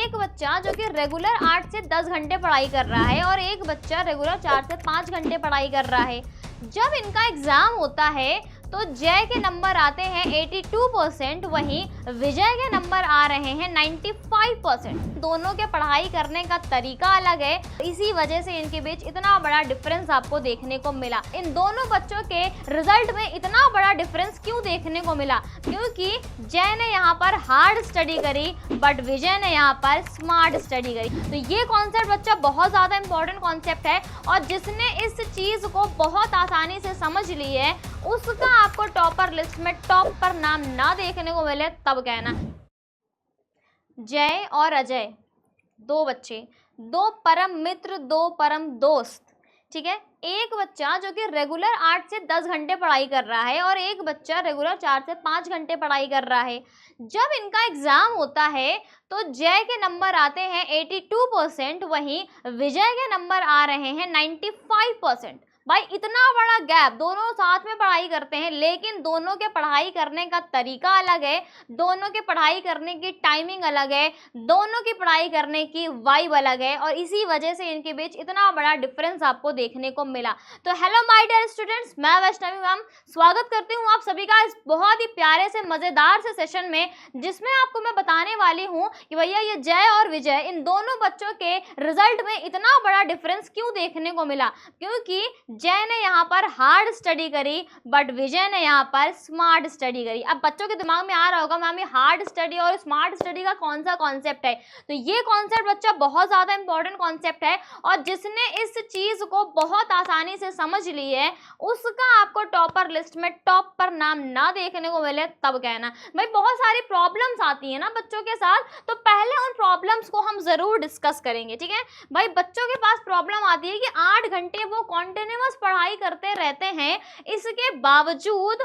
एक बच्चा जो कि रेगुलर 8 से 10 घंटे पढ़ाई कर रहा है और एक बच्चा रेगुलर 4 से 5 घंटे पढ़ाई कर रहा है। जब इनका एग्जाम होता है तो जय के नंबर आते हैं 82%, वहीं विजय के नंबर आ रहे हैं 95%। दोनों के पढ़ाई करने का तरीका अलग है, इसी वजह से इनके बीच इतना बड़ा डिफरेंस आपको देखने को मिला। इन दोनों बच्चों के रिजल्ट में इतना बड़ा डिफरेंस क्यों देखने को मिला? क्योंकि जय ने यहाँ पर हार्ड स्टडी करी बट विजय ने यहाँ पर स्मार्ट स्टडी करी। तो ये कॉन्सेप्ट बच्चा बहुत ज़्यादा इंपॉर्टेंट कॉन्सेप्ट है और जिसने इस चीज़ को बहुत आसानी से समझ ली है उसका आपको टॉपर लिस्ट में टॉप पर नाम ना देखने को मिले तब कहना। जय और अजय दो बच्चे, दो परम मित्र, दो परम दोस्त, ठीक है। एक बच्चा जो कि रेगुलर 8 से 10 घंटे पढ़ाई कर रहा है और एक बच्चा रेगुलर 4 से 5 घंटे पढ़ाई कर रहा है। जब इनका एग्जाम होता है तो जय के नंबर आते हैं 82%, वहीं विजय के नंबर आ रहे हैं 95%। भाई इतना बड़ा गैप, दोनों साथ में पढ़ाई करते हैं लेकिन दोनों के पढ़ाई करने का तरीका अलग है, दोनों के पढ़ाई करने की टाइमिंग अलग है, दोनों की पढ़ाई करने की वाइब अलग है और इसी वजह से इनके बीच इतना बड़ा डिफरेंस आपको देखने को मिला। तो हेलो माय डियर स्टूडेंट्स, मैं वैष्णवी मैम स्वागत करती हूँ आप सभी का इस बहुत ही प्यारे से मज़ेदार से सेशन में, जिसमें आपको मैं बताने वाली हूँ कि भैया ये जय और विजय इन दोनों बच्चों के रिजल्ट में इतना बड़ा डिफरेंस क्यों देखने को मिला। क्योंकि जय ने यहाँ पर हार्ड स्टडी करी बट विजय ने यहाँ पर स्मार्ट स्टडी करी। अब बच्चों के दिमाग में आ रहा होगा मैम ये हार्ड स्टडी और स्मार्ट स्टडी का कौन सा कॉन्सेप्ट है। तो ये कॉन्सेप्ट बच्चा बहुत ज़्यादा इंपॉर्टेंट कॉन्सेप्ट है और जिसने इस चीज़ को बहुत आसानी से समझ ली है उसका आपको टॉपर लिस्ट में टॉप पर नाम ना देखने को मिले तब कहना। भाई बहुत सारी प्रॉब्लम्स आती है ना बच्चों के साथ, तो पहले उन प्रॉब्लम्स को हम ज़रूर डिस्कस करेंगे, ठीक है। भाई बच्चों के पास प्रॉब्लम आती है कि 8 घंटे वो कॉन्टिन्यूअस पढ़ाई करते रहते हैं, इसके बावजूद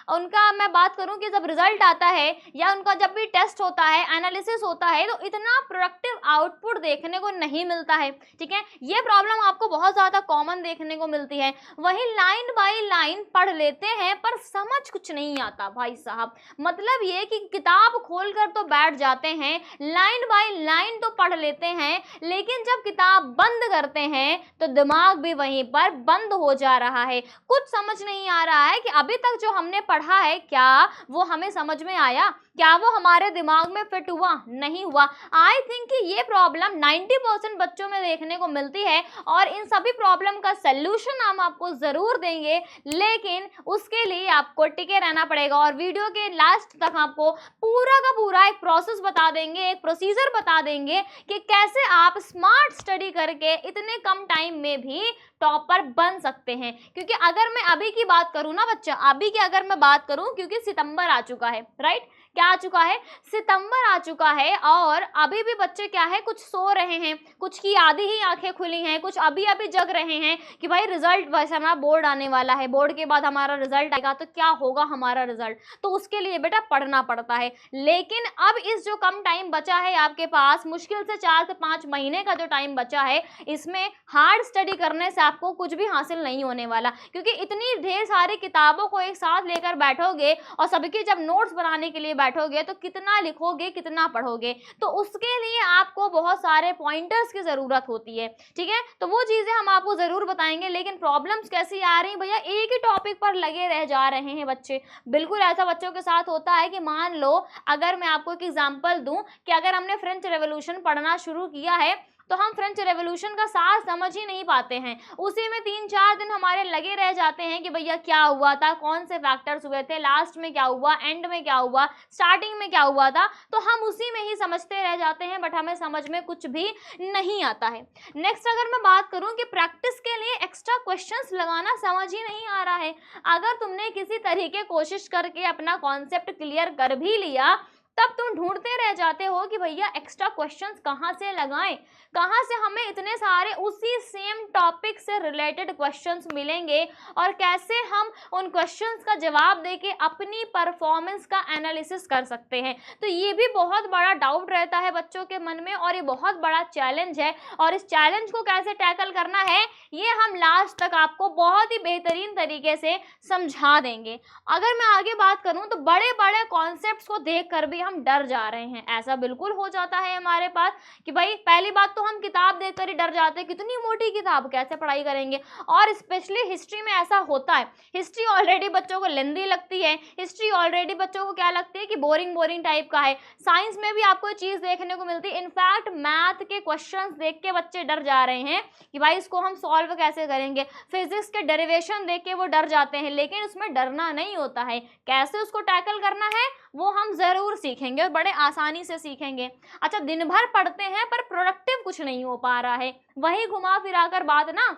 उनका मैं बात करूं कि जब रिजल्ट आता है या उनका जब भी टेस्ट होता है, एनालिसिस होता है, तो इतना प्रोडक्टिव आउटपुट देखने को नहीं मिलता है, ठीक है। ये प्रॉब्लम आपको बहुत ज़्यादा कॉमन देखने को मिलती है। वहीं लाइन बाय लाइन पढ़ लेते हैं पर समझ कुछ नहीं आता भाई साहब। मतलब ये कि किताब खोलकर तो बैठ जाते हैं, लाइन बाय लाइन तो पढ़ लेते हैं, लेकिन जब किताब बंद करते हैं तो दिमाग भी वहीं पर बंद हो जा रहा है। कुछ समझ नहीं आ रहा है कि अभी तक जो हमने पढ़ा है क्या वो हमें समझ में आया, क्या वो हमारे दिमाग में फिट हुआ, नहीं हुआ। आई थिंक कि ये प्रॉब्लम 90% बच्चों में देखने को मिलती है और इन सभी प्रॉब्लम का सल्यूशन हम आपको ज़रूर देंगे, लेकिन उसके लिए आपको टिके रहना पड़ेगा और वीडियो के लास्ट तक आपको पूरा का पूरा एक प्रोसेस बता देंगे, एक प्रोसीजर बता देंगे कि कैसे आप स्मार्ट स्टडी करके इतने कम टाइम में भी टॉपर बन सकते हैं। क्योंकि अगर मैं अभी की बात करूं ना बच्चा, अभी की अगर मैं बात करूं, क्योंकि सितंबर आ चुका है, राइट, क्या आ चुका है, सितंबर आ चुका है और अभी भी बच्चे क्या है, कुछ सो रहे हैं, कुछ की आधी ही आंखें खुली हैं, कुछ अभी अभी जग रहे हैं कि भाई रिजल्ट, वैसे हमारा बोर्ड आने वाला है, बोर्ड के बाद हमारा रिजल्ट आएगा तो क्या होगा हमारा रिजल्ट, तो उसके लिए बेटा पढ़ना पड़ता है। लेकिन अब इस जो कम टाइम बचा है आपके पास, मुश्किल से 4 से 5 महीने का जो टाइम बचा है, इसमें हार्ड स्टडी करने से आपको कुछ भी हासिल नहीं होने वाला। क्योंकि इतनी ढेर सारी किताबों को एक साथ लेकर बैठोगे और सबके जब नोट्स बनाने के लिए बैठोगे तो कितना लिखोगे, कितना पढ़ोगे, तो उसके लिए आपको बहुत सारे पॉइंटर्स की ज़रूरत होती है, ठीक है। तो वो चीज़ें हम आपको ज़रूर बताएंगे। लेकिन प्रॉब्लम्स कैसी आ रही भैया, एक ही टॉपिक पर लगे रह जा रहे हैं बच्चे। बिल्कुल ऐसा बच्चों के साथ होता है कि मान लो अगर मैं आपको एक एग्जाम्पल दूं कि अगर हमने फ्रेंच रेवोल्यूशन पढ़ना शुरू किया है तो हम फ्रेंच रेवोल्यूशन का सार समझ ही नहीं पाते हैं, उसी में 3-4 दिन हमारे लगे रह जाते हैं कि भैया क्या हुआ था, कौन से फैक्टर्स हुए थे, लास्ट में क्या हुआ, एंड में क्या हुआ, स्टार्टिंग में क्या हुआ था, तो हम उसी में ही समझते रह जाते हैं बट हमें समझ में कुछ भी नहीं आता है। नेक्स्ट अगर मैं बात करूं कि प्रैक्टिस के लिए एक्स्ट्रा क्वेश्चंस लगाना समझ ही नहीं आ रहा है। अगर तुमने किसी तरीके कोशिश करके अपना कॉन्सेप्ट क्लियर कर भी लिया तब तुम ढूंढते रह जाते हो कि भैया एक्स्ट्रा क्वेश्चंस कहाँ से लगाएं, कहाँ से हमें इतने सारे उसी सेम टॉपिक से रिलेटेड क्वेश्चंस मिलेंगे और कैसे हम उन क्वेश्चंस का जवाब देके अपनी परफॉर्मेंस का एनालिसिस कर सकते हैं। तो ये भी बहुत बड़ा डाउट रहता है बच्चों के मन में और ये बहुत बड़ा चैलेंज है और इस चैलेंज को कैसे टैकल करना है ये हम लास्ट तक आपको बहुत ही बेहतरीन तरीके से समझा देंगे। अगर मैं आगे बात करूं तो बड़े बड़े कॉन्सेप्ट्स को देख कर भी हम डर जा रहे हैं। ऐसा बिल्कुल हो जाता है हमारे पास कि भाई पहली बात तो हम किताब देखकर ही डर जाते हैं, कितनी मोटी किताब, कैसे पढ़ाई करेंगे। और स्पेशली हिस्ट्री में ऐसा होता है, हिस्ट्री ऑलरेडी बच्चों को लेंदी लगती है, हिस्ट्री ऑलरेडी बच्चों को क्या लगती है कि बोरिंग बोरिंग टाइप का है। साइंस में भी आपको ये चीज देखने को मिलती है, इनफैक्ट मैथ के क्वेश्चंस देख के बच्चे डर जा रहे हैं कि भाई इसको हम सॉल्व कैसे करेंगे। फिजिक्स के डेरिवेशन देख के वो डर जाते हैं, लेकिन उसमें डरना नहीं होता है, कैसे उसको टैकल करना है वो हम जरूर सीखेंगे और बड़े आसानी से सीखेंगे। अच्छा, दिन भर पढ़ते हैं पर प्रोडक्टिव कुछ नहीं हो पा रहा है, वही घुमा फिरा कर बात ना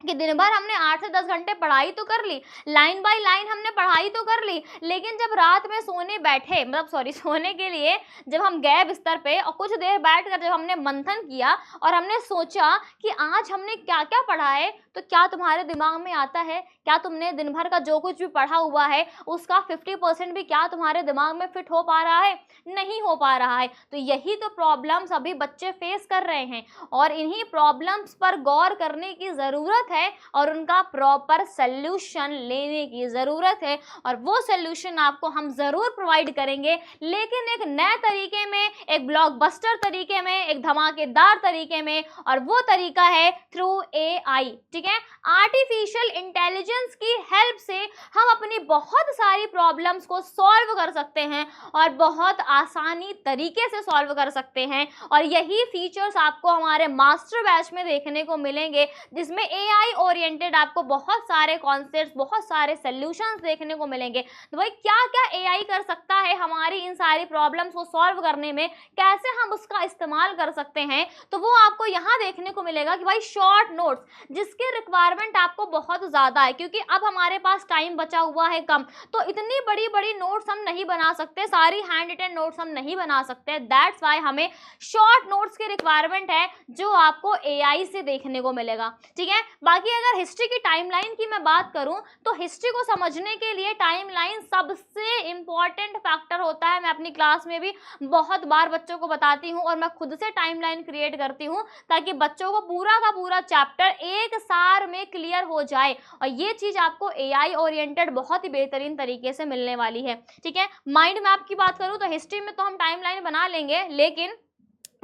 कि दिन भर हमने 8 से 10 घंटे पढ़ाई तो कर ली, लाइन बाय लाइन हमने पढ़ाई तो कर ली, लेकिन जब रात में सोने बैठे, मतलब सॉरी सोने के लिए जब हम गए बिस्तर पे और कुछ देर बैठकर जब हमने मंथन किया और हमने सोचा कि आज हमने क्या क्या पढ़ा है, तो क्या तुम्हारे दिमाग में आता है, क्या तुमने दिन भर का जो कुछ भी पढ़ा हुआ है उसका 50% भी क्या तुम्हारे दिमाग में फिट हो पा रहा है? नहीं हो पा रहा है। तो यही तो प्रॉब्लम्स अभी बच्चे फेस कर रहे हैं और इन्हीं प्रॉब्लम्स पर गौर करने की ज़रूरत है और उनका प्रॉपर सल्यूशन लेने की ज़रूरत है, और वो सल्यूशन आपको हम ज़रूर प्रोवाइड करेंगे, लेकिन एक नए तरीके में, एक ब्लॉकबस्टर तरीके में, एक धमाकेदार तरीके में, और वो तरीका है थ्रू AI। ठीक है, आर्टिफिशियल इंटेलिजेंस की हेल्प से हम अपनी बहुत सारी प्रॉब्लम्स को सॉल्व कर सकते हैं और बहुत आसानी तरीके से सॉल्व कर सकते हैं। और यही फीचर्स आपको हमारे मास्टर बैच में देखने को मिलेंगे, जिसमें AI ओरिएंटेड आपको बहुत सारे कॉन्सेप्ट्स, बहुत सारे सॉल्यूशंस देखने को मिलेंगे। तो भाई क्या क्या AI कर सकता है हमारी इन सारी प्रॉब्लम्स को सॉल्व करने में, कैसे हम उसका इस्तेमाल कर सकते हैं, तो वो आपको यहाँ देखने को मिलेगा कि भाई शॉर्ट नोट्स जिसकी रिक्वायरमेंट आपको बहुत ज़्यादा है, क्योंकि अब हमारे पास टाइम बचा हुआ है कम, तो इतनी बड़ी बड़ी नोट्स हम नहीं बना सकते, सारी हैंड रिटन नोट्स हम नहीं बना सकते। दैट्स वाई हमें शॉर्ट नोट्स की रिक्वायरमेंट है जो आपको AI से देखने को मिलेगा। ठीक है, बाकी अगर हिस्ट्री की टाइमलाइन की मैं बात करूं तो हिस्ट्री को समझने के लिए टाइमलाइन सबसे इंपॉर्टेंट फैक्टर होता है। मैं अपनी क्लास में भी बहुत बार बच्चों को बताती हूं और मैं खुद से टाइमलाइन क्रिएट करती हूं ताकि बच्चों को पूरा का पूरा चैप्टर एक सार में क्लियर हो जाए, और ये चीज आपको AI ओरिएंटेड बहुत ही बेहतरीन तरीके से मिलने वाली है। ठीक है, माइंड मैप की बात करूं तो हिस्ट्री में तो हम टाइमलाइन बना लेंगे, लेकिन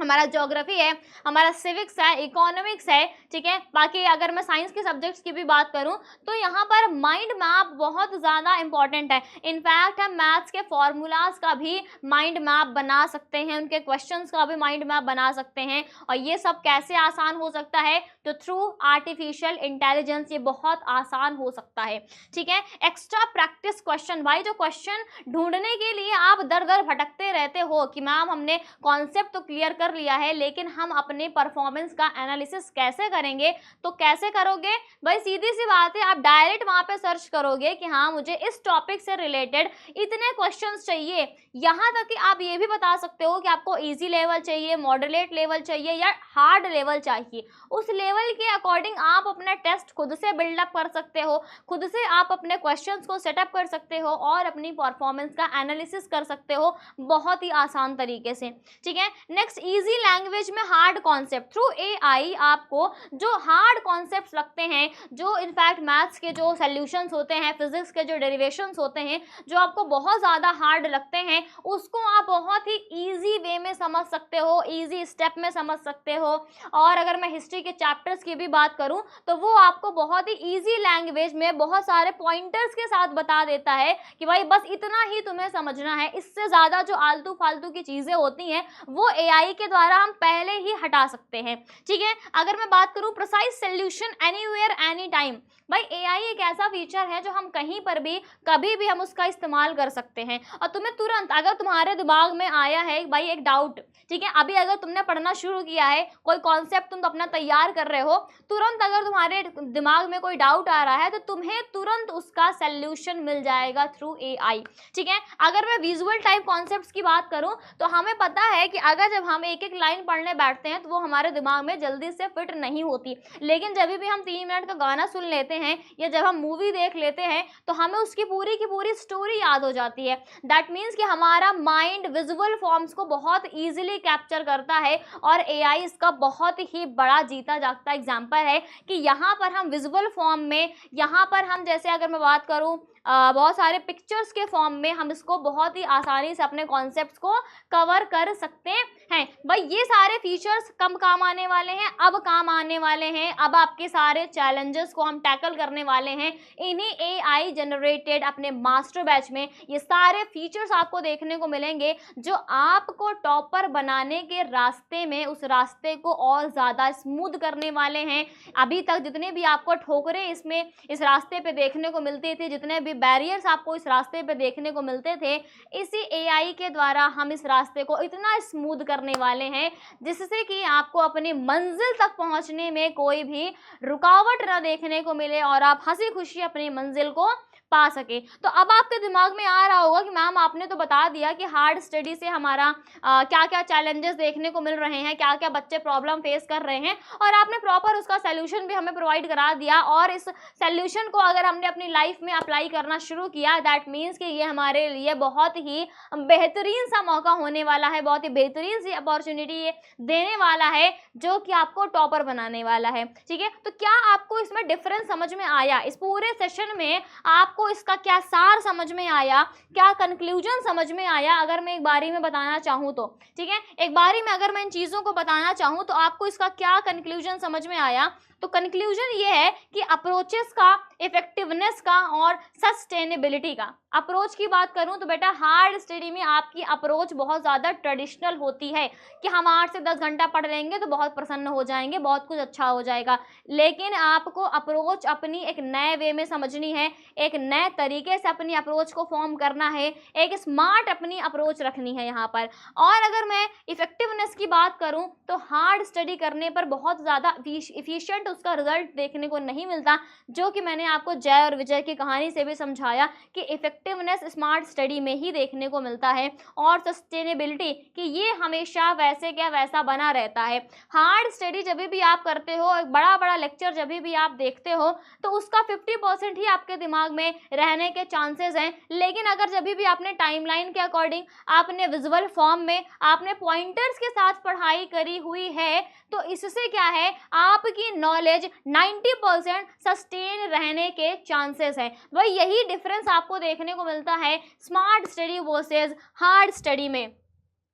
हमारा ज्योग्राफी है, हमारा सिविक्स है, इकोनॉमिक्स है, ठीक है, बाकी अगर मैं साइंस के सब्जेक्ट्स की भी बात करूं तो यहाँ पर माइंड मैप बहुत ज़्यादा इंपॉर्टेंट है। इनफैक्ट हम मैथ्स के फॉर्मूलाज का भी माइंड मैप बना सकते हैं, उनके क्वेश्चंस का भी माइंड मैप बना सकते हैं, और ये सब कैसे आसान हो सकता है, तो थ्रू आर्टिफिशियल इंटेलिजेंस ये बहुत आसान हो सकता है। ठीक है, एक्स्ट्रा प्रैक्टिस क्वेश्चन, भाई जो क्वेश्चन ढूंढने के लिए आप दर दर भटकते रहते हो कि मैम हमने कॉन्सेप्ट तो क्लियर कर लिया है, लेकिन हम अपने परफॉर्मेंस का एनालिसिस कैसे करेंगे, तो कैसे करोगे भाई, सीधी सी बात है, आप डायरेक्ट वहां पे सर्च करोगे कि हाँ मुझे इस टॉपिक से रिलेटेड इतने क्वेश्चंस चाहिए। यहां तक कि आप ये भी बता सकते हो कि आपको इजी लेवल चाहिए, मॉडरेट लेवल चाहिए या हार्ड लेवल चाहिए। उस लेवल के अकॉर्डिंग आप अपना टेस्ट खुद से बिल्डअप कर सकते हो, खुद से आप अपने क्वेश्चंस को सेटअप कर सकते हो और अपनी परफॉर्मेंस का एनालिसिस कर सकते हो बहुत ही आसान तरीके से। ठीक है, नेक्स्ट इजी लैंग्वेज में हार्ड कॉन्सेप्ट थ्रू AI आपको जो हार्ड कॉन्सेप्ट्स लगते हैं, जो इनफैक्ट मैथ्स के जो सॉल्यूशंस होते हैं, फिजिक्स के जो डेरिवेशंस होते हैं, जो आपको बहुत ज़्यादा हार्ड लगते हैं, उसको आप बहुत ही इजी वे में समझ सकते हो, इजी स्टेप में समझ सकते हो। और अगर मैं हिस्ट्री के चैप्टर्स की भी बात करूं तो वो आपको बहुत ही इजी लैंग्वेज में बहुत सारे पॉइंटर्स के साथ बता देता है कि भाई बस इतना ही तुम्हें समझना है, इससे ज़्यादा जो आलतू फालतू की चीज़ें होती हैं वो AI के द्वारा हम पहले ही हटा सकते हैं। ठीक है, अगर मैं बात करूं precise solution anywhere any time, भाई AI एक ऐसा फीचर है जो हम कहीं पर भी कभी भी हम उसका इस्तेमाल कर सकते हैं, और तुम्हें तुरंत अगर तुम्हारे दिमाग में आया है भाई एक डाउट, ठीक है, अभी अगर तुमने पढ़ना शुरू किया है, कोई कॉन्सेप्ट तुम अपना तैयार कर रहे हो, तुरंत अगर तुम्हारे दिमाग में कोई डाउट आ रहा है तो तुम्हें तुरंत उसका सॉल्यूशन मिल जाएगा थ्रू AI। ठीक है, अगर मैं विजुअल टाइप कॉन्सेप्ट्स की बात करूं तो हमें पता है कि अगर जब हम एक एक लाइन पढ़ने बैठते हैं तो वो हमारे दिमाग में जल्दी से फिट नहीं होती, लेकिन जब भी हम 3 मिनट का गाना सुन लेते हैं या जब हम मूवी देख लेते हैं तो हमें उसकी पूरी की पूरी स्टोरी याद हो जाती है। दैट मीन्स कि हमारा माइंड विजुअल फॉर्म्स को बहुत ईजिली कैप्चर करता है, और AI इसका बहुत ही बड़ा जीता जागता एग्जाम्पल है कि यहाँ पर हम विजुअल फॉर्म में, यहाँ पर हम जैसे अगर मैं बात करूँ बहुत सारे पिक्चर्स के फॉर्म में हम इसको बहुत ही आसानी से अपने कॉन्सेप्ट्स को कवर कर सकते हैं। भाई ये सारे फीचर्स कब काम आने वाले हैं, अब काम आने वाले हैं। अब आपके सारे चैलेंजेस को हम टैकल करने वाले हैं इन्हीं AI जनरेटेड अपने मास्टर बैच में। ये सारे फीचर्स आपको देखने को मिलेंगे जो आपको टॉपर बनाने के रास्ते में, उस रास्ते को और ज़्यादा स्मूथ करने वाले हैं। अभी तक जितने भी आपको ठोकरें इसमें इस रास्ते पे देखने को मिलती थी, जितने भी बैरियर्स आपको इस रास्ते पे देखने को मिलते थे, इसी AI के द्वारा हम इस रास्ते को इतना स्मूथ करने वाले हैं जिससे कि आपको अपनी मंजिल तक पहुंचने में कोई भी रुकावट ना देखने को मिले और आप हंसी खुशी अपनी मंजिल को पा सके। तो अब आपके दिमाग में आ रहा होगा कि मैम आपने तो बता दिया कि हार्ड स्टडी से हमारा क्या क्या चैलेंजेस देखने को मिल रहे हैं, क्या क्या बच्चे प्रॉब्लम फेस कर रहे हैं, और आपने प्रॉपर उसका सोल्यूशन भी हमें प्रोवाइड करा दिया। और इस सोल्यूशन को अगर हमने अपनी लाइफ में अप्लाई करना शुरू किया, दैट मीन्स कि ये हमारे लिए बहुत ही बेहतरीन सा मौका होने वाला है, बहुत ही बेहतरीन सी अपॉर्चुनिटी ये देने वाला है जो कि आपको टॉपर बनाने वाला है। ठीक है, तो क्या आपको इसमें डिफरेंस समझ में आया? इस पूरे सेशन में आपको इसका क्या सार समझ में आया, क्या कंक्लूजन समझ में आया? अगर मैं एक बारी में बताना चाहूँ तो, ठीक है, एक बारी में अगर मैं इन चीज़ों को बताना चाहूँ तो आपको इसका क्या कंक्लूजन समझ में आया? तो कंक्लूजन ये है कि अप्रोचेस का, इफेक्टिवनेस का और सस्टेनेबिलिटी का। अप्रोच की बात करूं तो बेटा हार्ड स्टडी में आपकी अप्रोच बहुत ज़्यादा ट्रेडिशनल होती है कि हम 8 से 10 घंटा पढ़ लेंगे तो बहुत प्रसन्न हो जाएंगे, बहुत कुछ अच्छा हो जाएगा। लेकिन आपको अप्रोच अपनी एक नए वे में समझनी है, एक नए तरीके से अपनी अप्रोच को फॉर्म करना है, एक स्मार्ट अपनी अप्रोच रखनी है यहाँ पर। और अगर मैं इफेक्टिवनेस की बात करूँ तो हार्ड स्टडी करने पर बहुत ज़्यादा इफिशिएंट उसका रिजल्ट देखने को नहीं मिलता, जो कि मैंने आपको जय और विजय की कहानी से भी समझाया कि इफेक्टिवनेस स्मार्ट स्टडी में ही देखने को मिलता है। और सस्टेनेबिलिटी कि ये हमेशा वैसे क्या वैसा बना रहता है। हार्ड स्टडी जब भी आप करते हो, एक बड़ा बड़ा लेक्चर जब भी आप देखते हो तो उसका 50% ही आपके दिमाग में रहने के चांसेस हैं। लेकिन अगर जब भी आपने टाइमलाइन के अकॉर्डिंग, आपने विजुअल फॉर्म में, आपने पॉइंटर्स के साथ पढ़ाई करी हुई है तो इससे क्या है, आपकी नॉलेज 90% सस्टेन रहने के चांसेस हैं। वही यही डिफरेंस आपको देखने को मिलता है smart study versus hard study में।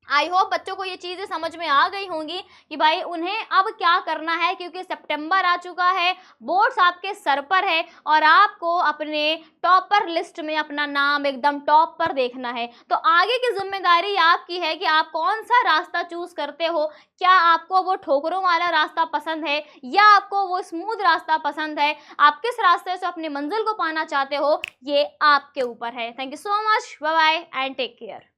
आई होप बच्चों को ये चीज़ें समझ में आ गई होंगी कि भाई उन्हें अब क्या करना है, क्योंकि सितंबर आ चुका है, बोर्ड्स आपके सर पर है और आपको अपने टॉपर लिस्ट में अपना नाम एकदम टॉप पर देखना है। तो आगे की जिम्मेदारी आपकी है कि आप कौन सा रास्ता चूज करते हो। क्या आपको वो ठोकरों वाला रास्ता पसंद है या आपको वो स्मूथ रास्ता पसंद है? आप किस रास्ते से अपनी मंजिल को पाना चाहते हो, ये आपके ऊपर है। Thank you so much, bye bye and take care.